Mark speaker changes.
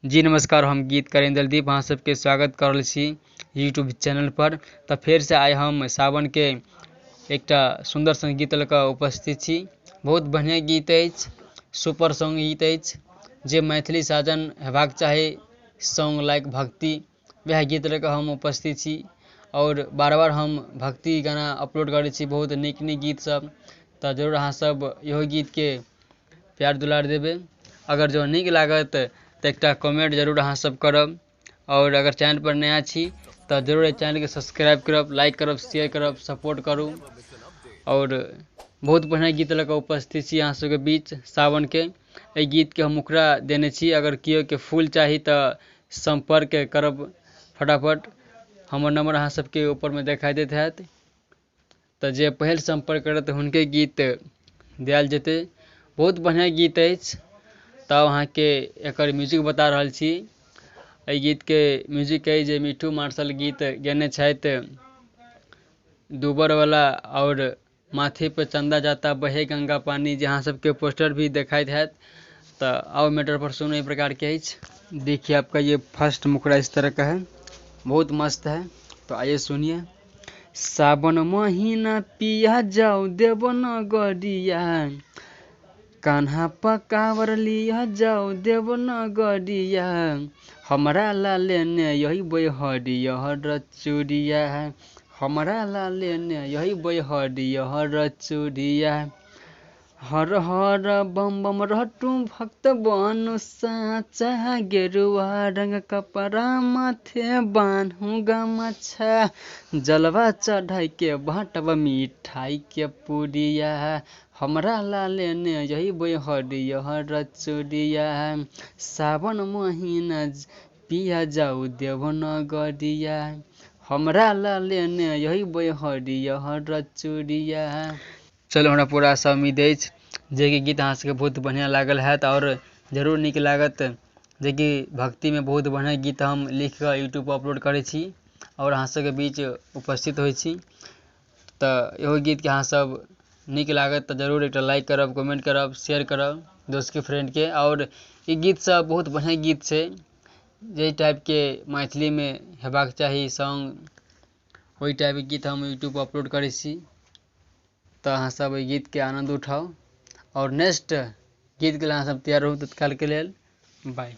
Speaker 1: जी नमस्कार, हम गीत करें दलदीप अहाँ सबके स्वागत कर रहल छी यूट्यूब चैनल पर। तो फिर से आइ हम सावन के एकटा सुंदर सन गीत लऽ कऽ उपस्थित छी। बहुत बढ़िया गीत अछि, सुपर सॉन्ग गीत अछि जे मैथिली साजन हेबाक चाही, सॉन्ग लाइक भक्ति, वएह गीत लऽ कऽ हम उपस्थित छी। और बार बार हम भक्ति गाना अपलोड करै छी, बहुत नीक नीक गीत सब। तो जरूर अहाँ सब इहो गीत के प्यार दुलार देबै। अगर जो नीक लागत तो एक कमेंट जरूर अहाँ सब करब। और अगर चैनल पर नया छी तो जरूर चैनल के सब्सक्राइब करब, लाइक करब, शेयर करब, सपोर्ट करू। और बहुत बढ़िया गीत लऽ कऽ उपस्थित छी अहाँ सबके बीच सावन के। एहि गीत के हम मुखरा देने छी, अगर केओ के फूल चाही तो संपर्क करब फटाफट। हमर नंबर अहाँ सबके ऊपर में दिखाई देत हैत, तो जे पहल संपर्क करत हुनके गीत दियाल जेतै। बहुत बढ़िया गीत अछि। तब अहाँ के एकर म्यूजिक बता रहल छी। एहि गीत के म्यूजिक है जे मिठू मार्शल गीत गेने छथि दुबर वाला, और माथे पे चंदा जाता बहे गंगा पानी, जहाँ सबके पोस्टर भी दिखाई हैत। तो आओ मैटर पर सुनो। एक प्रकार के देखिए, आपका ये फर्स्ट मुखड़ा इस तरह का है, बहुत मस्त है। तो आइए सुनिए। सावन महीना पिया जाओ देवन गरिया, कान्हा पकावर लिया जाओ देवन गरिया, हमरा ला लेने यही हरियर चूड़िया, हमरा ला लेने यही हरियर चूड़िया, हर हर बम बम रहटू भक्त बनु साचा, गेरुआ रंग कपड़ा माथे बान्हू गमछा, जलवा चढ़ाई के बाटब मिठाई के पुड़िया, हमरा ला लेने यही हरियर चूड़िया, सावन महीना पिया जाऊ देवन गरिया, हमरा ला लेने यही हरियर चूड़िया। चलो, हमरा पूरा आशा उम्मीद अछि जे कि गीत अहाँ सबके बहुत बढ़िया लागल हैत और जरूर नीक लागत। जे कि भक्ति में बहुत बढ़िया गीत हम लिख कऽ यूट्यूब पर अपलोड करै छी और अहाँ सबके बीच उपस्थित होइ छी। तो इहो गीत के अहाँ सब नीक लागत तो जरूर एक लाइक करब, कमेंट करब, शेयर करब दोस्त के फ्रेंड के। और ये गीत सब बहुत बढ़िया गीत छै, जे टाइप के मैथिली में हेबाक चाही सॉन्ग, वही टाइप के गीत हम यूट्यूब पर अपलोड करै छी। तो अहाँ सब एहि गीत के आनंद उठाओ और नेक्स्ट गीत के लिए अहाँ सब तैयार रहू तत्काल के लेल। बाय।